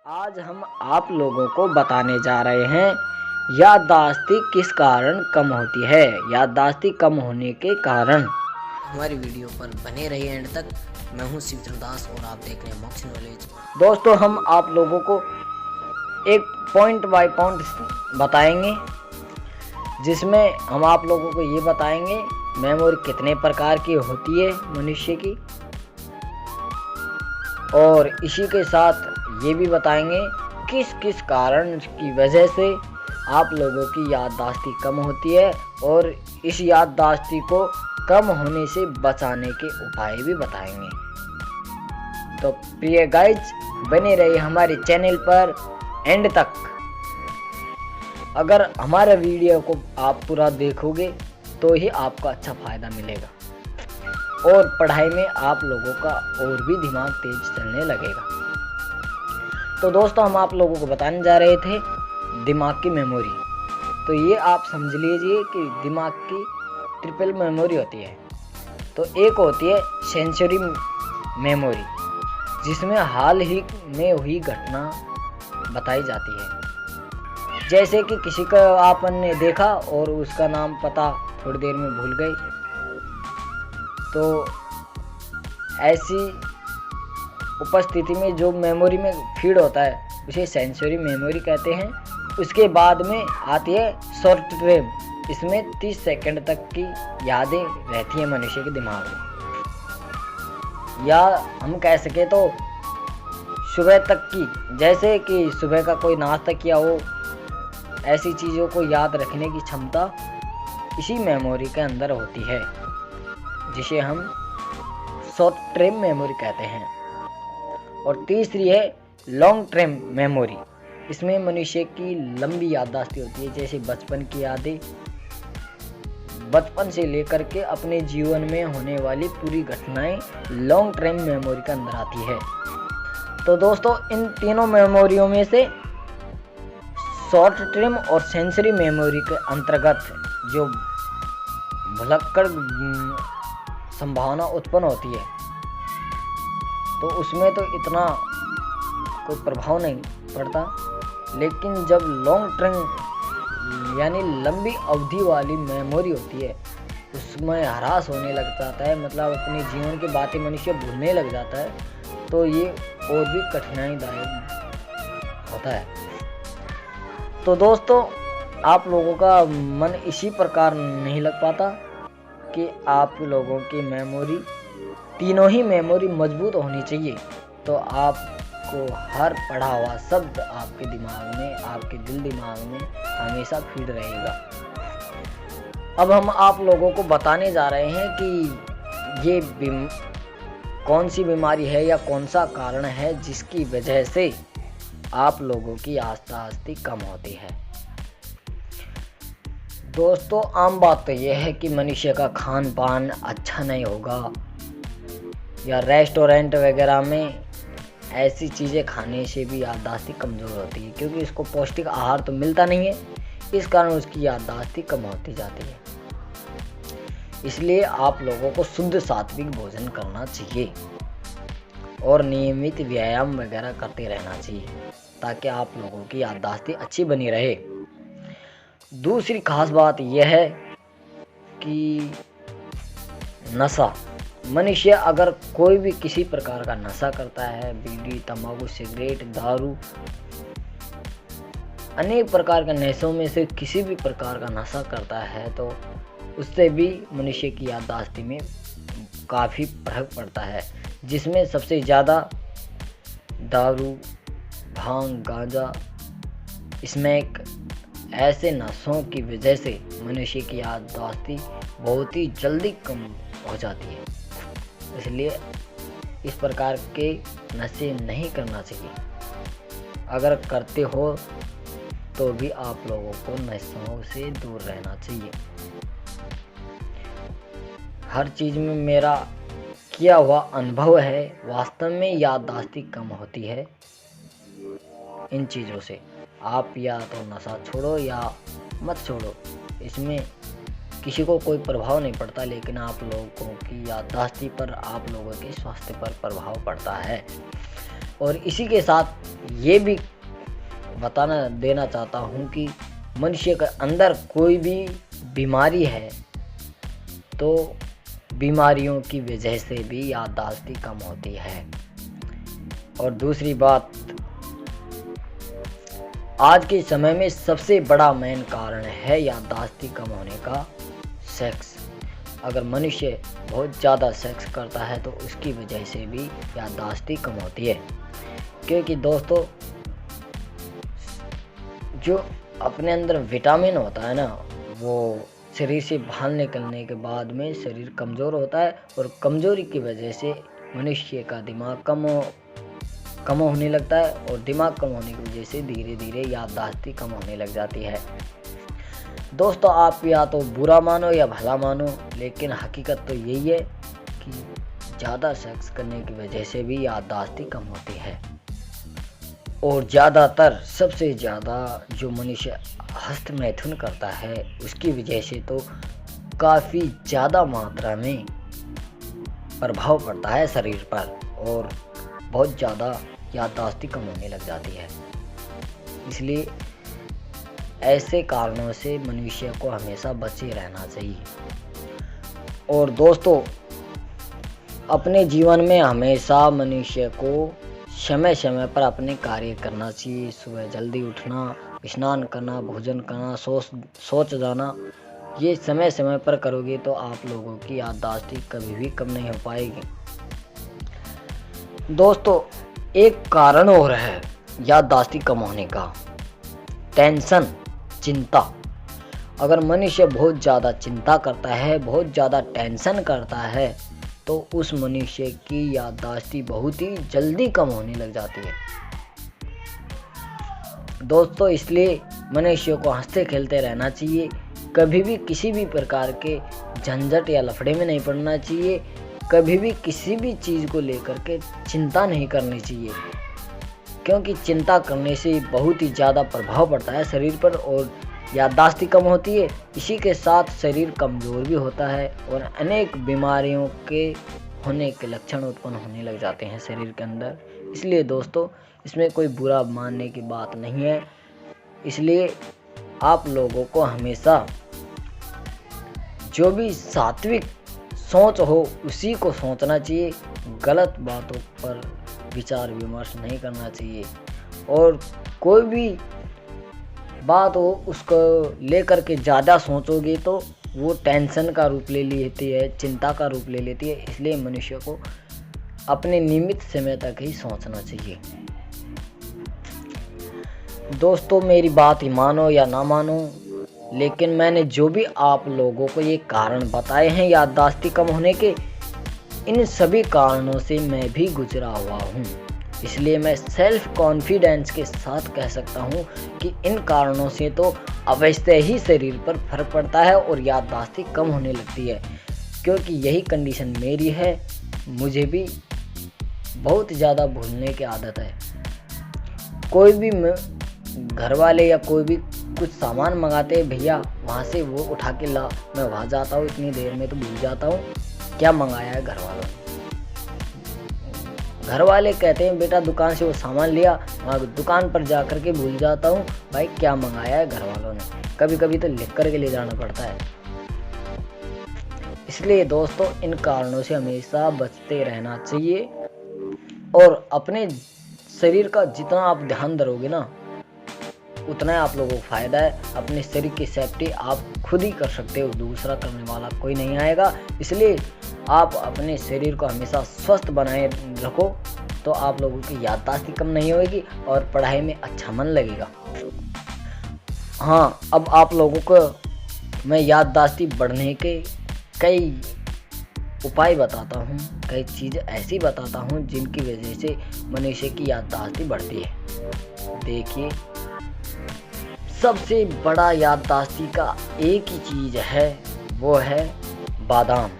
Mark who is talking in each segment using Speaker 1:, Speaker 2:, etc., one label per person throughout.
Speaker 1: आज हम आप लोगों को बताने जा रहे हैं याददाश्ती किस कारण कम होती है। याददाश्ती कम होने के कारण
Speaker 2: हमारी वीडियो पर बने रहिए एंड तक। मैं हूं शिवचंद्र दास और आप देख रहे हैं मोक्ष नॉलेज।
Speaker 1: दोस्तों, हम आप लोगों को एक पॉइंट बाय पॉइंट बताएंगे, जिसमें हम आप लोगों को ये बताएंगे मेमोरी कितने प्रकार की होती है मनुष्य की, और इसी के साथ ये भी बताएंगे किस किस कारण की वजह से आप लोगों की याददाश्ती कम होती है, और इस याददाश्ती को कम होने से बचाने के उपाय भी बताएंगे। तो प्रिय गाइज, बने रहिए हमारे चैनल पर एंड तक। अगर हमारे वीडियो को आप पूरा देखोगे तो ही आपको अच्छा फ़ायदा मिलेगा और पढ़ाई में आप लोगों का और भी दिमाग तेज चलने लगेगा। तो दोस्तों, हम आप लोगों को बताने जा रहे थे दिमाग की मेमोरी। तो ये आप समझ लीजिए कि दिमाग की ट्रिपल मेमोरी होती है। तो एक होती है सेंसरी मेमोरी, जिसमें हाल ही में हुई घटना बताई जाती है। जैसे कि किसी का आपन ने देखा और उसका नाम पता थोड़ी देर में भूल गए, तो ऐसी उपस्थिति में जो मेमोरी में फीड होता है उसे सेंसरी मेमोरी कहते हैं। उसके बाद में आती है शॉर्ट टर्म। इसमें 30 सेकंड तक की यादें रहती हैं मनुष्य के दिमाग में, या हम कह सके तो सुबह तक की। जैसे कि सुबह का कोई नाश्ता किया हो, ऐसी चीज़ों को याद रखने की क्षमता इसी मेमोरी के अंदर होती है, जिसे हम शॉर्ट टर्म मेमोरी कहते हैं। और तीसरी है लॉन्ग टर्म मेमोरी। इसमें मनुष्य की लंबी याददाश्त होती है, जैसे बचपन की यादें, बचपन से लेकर के अपने जीवन में होने वाली पूरी घटनाएं लॉन्ग टर्म मेमोरी के अंदर आती है। तो दोस्तों, इन तीनों मेमोरियों में से शॉर्ट टर्म और सेंसरी मेमोरी के अंतर्गत जो भुलक्कड़ संभावना उत्पन्न होती है, तो उसमें तो इतना कोई प्रभाव नहीं पड़ता। लेकिन जब लॉन्ग टर्म यानी लंबी अवधि वाली मेमोरी होती है, उसमें हरास होने लग जाता है, मतलब अपने जीवन की बातें मनुष्य भूलने लग जाता है, तो ये और भी कठिनाईदायक होता है। तो दोस्तों, आप लोगों का मन इसी प्रकार नहीं लग पाता कि आप लोगों की मेमोरी, तीनों ही मेमोरी मजबूत होनी चाहिए, तो आपको हर पढ़ा हुआ शब्द आपके दिमाग में, आपके दिल दिमाग में हमेशा फीड रहेगा। अब हम आप लोगों को बताने जा रहे हैं कि ये कौन सी बीमारी है या कौन सा कारण है जिसकी वजह से आप लोगों की याददाश्त कम होती है। दोस्तों, आम बात तो यह है कि मनुष्य का खान पान अच्छा नहीं होगा, या रेस्टोरेंट वगैरह में ऐसी चीज़ें खाने से भी याददाश्त कमज़ोर होती है, क्योंकि इसको पौष्टिक आहार तो मिलता नहीं है, इस कारण उसकी याददाश्त कम होती जाती है। इसलिए आप लोगों को शुद्ध सात्विक भोजन करना चाहिए और नियमित व्यायाम वगैरह करते रहना चाहिए, ताकि आप लोगों की याददाश्त अच्छी बनी रहे। दूसरी खास बात यह है कि नशा। मनुष्य अगर कोई भी किसी प्रकार का नशा करता है, बीड़ी, तंबाकू, सिगरेट, दारू, अनेक प्रकार के नशों में से किसी भी प्रकार का नशा करता है, तो उससे भी मनुष्य की याददाश्त में काफ़ी फर्क पड़ता है, जिसमें सबसे ज़्यादा दारू, भांग, गांजा, स्मैक, ऐसे नशों की वजह से मनुष्य की याददाश्त बहुत ही जल्दी कम हो जाती है। इसलिए इस प्रकार के नशे नहीं करना चाहिए। अगर करते हो तो भी आप लोगों को नशों से दूर रहना चाहिए। हर चीज़ में मेरा किया हुआ अनुभव है, वास्तव में याददाश्त कम होती है इन चीज़ों से। आप या तो नशा छोड़ो या मत छोड़ो, इसमें किसी को कोई प्रभाव नहीं पड़ता, लेकिन आप लोगों की याददाश्त पर, आप लोगों के स्वास्थ्य पर प्रभाव पड़ता है। और इसी के साथ ये भी बताना देना चाहता हूँ कि मनुष्य के अंदर कोई भी बीमारी है तो बीमारियों की वजह से भी याददाश्त कम होती है। और दूसरी बात, आज के समय में सबसे बड़ा मेन कारण है याददाश्त कम होने का सेक्स। अगर मनुष्य बहुत ज़्यादा सेक्स करता है तो उसकी वजह से भी याददाश्त कम होती है, क्योंकि दोस्तों जो अपने अंदर विटामिन होता है ना, वो शरीर से बाहर निकलने के बाद में शरीर कमज़ोर होता है और कमज़ोरी की वजह से मनुष्य का दिमाग कम होने लगता है और दिमाग कम होने की वजह से धीरे धीरे याददाश्त कम होने लग जाती है। दोस्तों आप या तो बुरा मानो या भला मानो, लेकिन हकीकत तो यही है कि ज़्यादा सेक्स करने की वजह से भी याददाश्त कम होती है। और ज़्यादातर सबसे ज़्यादा जो मनुष्य हस्त मैथुन करता है उसकी वजह से तो काफ़ी ज़्यादा मात्रा में प्रभाव पड़ता है शरीर पर और बहुत ज़्यादा याददाश्त कम होने लग जाती है। इसलिए ऐसे कारणों से मनुष्य को हमेशा बचे रहना चाहिए। और दोस्तों अपने जीवन में हमेशा मनुष्य को समय समय पर अपने कार्य करना चाहिए। सुबह जल्दी उठना, स्नान करना, भोजन करना, सोच जाना, ये समय समय पर करोगे तो आप लोगों की याददाश्त कभी भी कम नहीं हो पाएगी। दोस्तों एक कारण और है याददाश्त कम होने का, टेंशन, चिंता। अगर मनुष्य बहुत ज़्यादा चिंता करता है, बहुत ज़्यादा टेंशन करता है तो उस मनुष्य की याददाश्त बहुत ही जल्दी कम होने लग जाती है। दोस्तों इसलिए मनुष्य को हंसते खेलते रहना चाहिए, कभी भी किसी भी प्रकार के झंझट या लफड़े में नहीं पड़ना चाहिए, कभी भी किसी भी चीज़ को लेकर के चिंता नहीं करनी चाहिए, क्योंकि चिंता करने से बहुत ही ज़्यादा प्रभाव पड़ता है शरीर पर और याददाश्त कम होती है। इसी के साथ शरीर कमज़ोर भी होता है और अनेक बीमारियों के होने के लक्षण उत्पन्न होने लग जाते हैं शरीर के अंदर। इसलिए दोस्तों इसमें कोई बुरा मानने की बात नहीं है। इसलिए आप लोगों को हमेशा जो भी सात्विक सोच हो उसी को सोचना चाहिए, गलत बातों पर विचार विमर्श नहीं करना चाहिए। और कोई भी बात हो उसको लेकर के ज़्यादा सोचोगे तो वो टेंशन का रूप ले लेती है, चिंता का रूप ले लेती है। इसलिए मनुष्य को अपने नियमित समय तक ही सोचना चाहिए। दोस्तों मेरी बात ही मानो या ना मानो, लेकिन मैंने जो भी आप लोगों को ये कारण बताए हैं याददाश्त कम होने के, इन सभी कारणों से मैं भी गुजरा हुआ हूँ। इसलिए मैं सेल्फ कॉन्फिडेंस के साथ कह सकता हूँ कि इन कारणों से तो अवश्य ही शरीर पर फर्क पड़ता है और याददाश्त कम होने लगती है, क्योंकि यही कंडीशन मेरी है। मुझे भी बहुत ज़्यादा भूलने की आदत है। कोई भी घर वाले या कोई भी कुछ सामान मंगाते हैं, भैया वहाँ से वो उठा के ला, मैं वहाँ जाता हूँ, इतनी देर में तो भूल जाता हूँ क्या मंगाया है घर वालों ने। घर वाले कहते हैं बेटा दुकान से वो सामान लिया, वहाँ दुकान पर जा कर के भूल जाता हूँ भाई क्या मंगाया है घर वालों ने। कभी कभी तो लिख कर के ले जाना पड़ता है। इसलिए दोस्तों इन कारणों से हमेशा बचते रहना चाहिए और अपने शरीर का जितना आप ध्यान धरोगे ना उतना ही आप लोगों को फ़ायदा है। अपने शरीर की सेफ्टी आप खुद ही कर सकते हो, दूसरा करने वाला कोई नहीं आएगा। इसलिए आप अपने शरीर को हमेशा स्वस्थ बनाए रखो तो आप लोगों की याददाश्त कम नहीं होगी और पढ़ाई में अच्छा मन लगेगा। हाँ, अब आप लोगों को मैं याददाश्त बढ़ने के कई उपाय बताता हूँ, कई चीज़ें ऐसी बताता हूँ जिनकी वजह से मनुष्य की याददाश्त बढ़ती है। देखिए सबसे बड़ा याददाश्त का एक ही चीज़ है, वो है बादाम।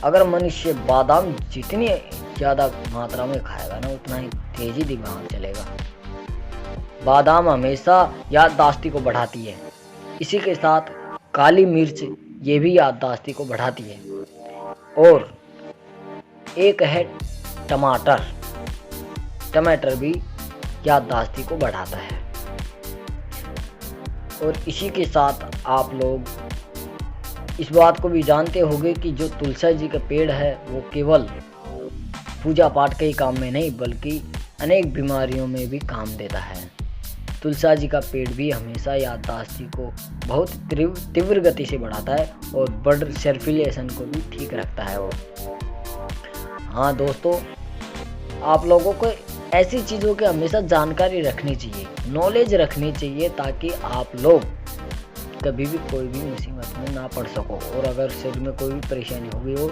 Speaker 1: अगर मनुष्य बादाम जितनी ज़्यादा मात्रा में खाएगा ना उतना ही तेज़ी दिमाग चलेगा। बादाम हमेशा याददाश्त को बढ़ाती है। इसी के साथ काली मिर्च ये भी याददाश्त को बढ़ाती है। और एक है टमाटर। टमाटर भी याददाश्ती को बढ़ाता है। और इसी के साथ आप लोग इस बात को भी जानते होंगे कि जो तुलसी जी का पेड़ है वो केवल पूजा पाठ के ही काम में नहीं बल्कि अनेक बीमारियों में भी काम देता है। तुलसी जी का पेड़ भी हमेशा याददाश्ती को बहुत तीव्र गति से बढ़ाता है और ब्लड सर्कुलेशन को भी ठीक रखता है। और हाँ दोस्तों, आप लोगों को ऐसी चीज़ों की हमेशा जानकारी रखनी चाहिए, नॉलेज रखनी चाहिए, ताकि आप लोग कभी भी कोई भी मुसीबत में ना पड़ सको। और अगर शरीर में कोई भी परेशानी हो गई हो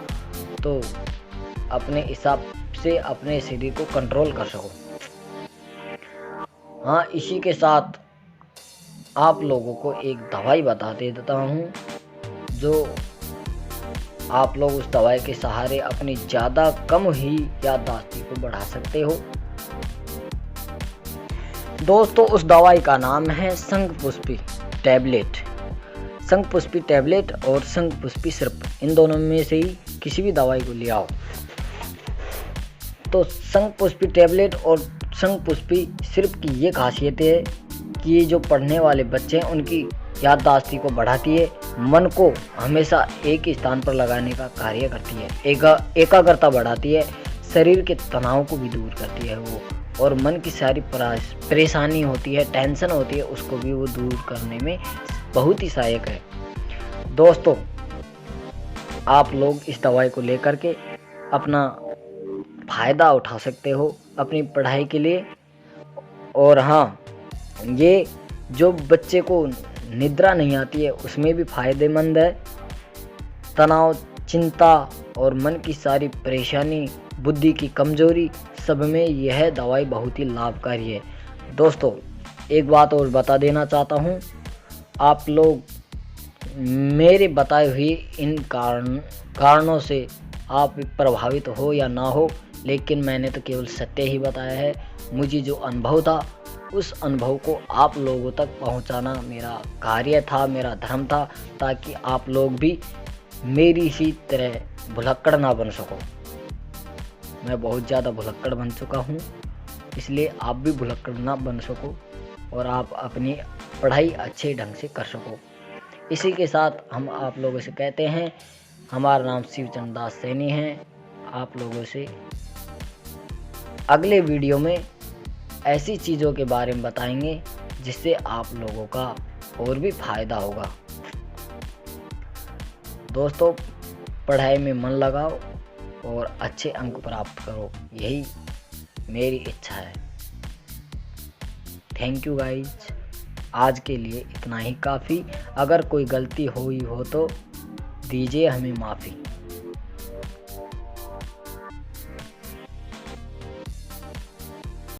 Speaker 1: तो अपने हिसाब से अपने शरीर को कंट्रोल कर सको। हाँ, इसी के साथ आप लोगों को एक दवाई बता देता हूँ जो आप लोग उस दवाई के सहारे अपनी ज़्यादा कम ही याददाश्ती को बढ़ा सकते हो। दोस्तों, उस दवाई का नाम है शंखपुष्पी टैबलेट। शंखपुष्पी टैबलेट और शंखपुष्पी सिरप, इन दोनों में से ही किसी भी दवाई को ले आओ। तो शंखपुष्पी टैबलेट और शंखपुष्पी सिरप की ये खासियत है कि ये जो पढ़ने वाले बच्चे हैं उनकी याददाश्ती को बढ़ाती है, मन को हमेशा एक ही स्थान पर लगाने का कार्य करती है, एकाग्रता बढ़ाती है, शरीर के तनाव को भी दूर करती है वो, और मन की सारी परेशानी होती है, टेंशन होती है, उसको भी वो दूर करने में बहुत ही सहायक है। दोस्तों, आप लोग इस दवाई को लेकर के अपना फ़ायदा उठा सकते हो अपनी पढ़ाई के लिए। और हाँ, ये जो बच्चे को निद्रा नहीं आती है उसमें भी फ़ायदेमंद है। तनाव, चिंता और मन की सारी परेशानी, बुद्धि की कमज़ोरी, सब में यह दवाई बहुत ही लाभकारी है। दोस्तों, एक बात और बता देना चाहता हूँ, आप लोग मेरे बताए हुए इन कारणों से आप प्रभावित हो या ना हो, लेकिन मैंने तो केवल सत्य ही बताया है। मुझे जो अनुभव था उस अनुभव को आप लोगों तक पहुंचाना मेरा कार्य था, मेरा धर्म था, ताकि आप लोग भी मेरी ही तरह भुलक्कड़ ना बन सको। मैं बहुत ज़्यादा भुलक्कड़ बन चुका हूं, इसलिए आप भी भुलक्कड़ ना बन सको और आप अपनी पढ़ाई अच्छे ढंग से कर सको। इसी के साथ हम आप लोगों से कहते हैं, हमारा नाम शिवचंद दास सैनी है। आप लोगों से अगले वीडियो में ऐसी चीज़ों के बारे में बताएंगे जिससे आप लोगों का और भी फ़ायदा होगा। दोस्तों, पढ़ाई में मन लगाओ और अच्छे अंक प्राप्त करो, यही मेरी इच्छा है। थैंक यू गाइज, आज के लिए इतना ही काफ़ी। अगर कोई गलती हुई हो तो दीजिए हमें माफ़ी।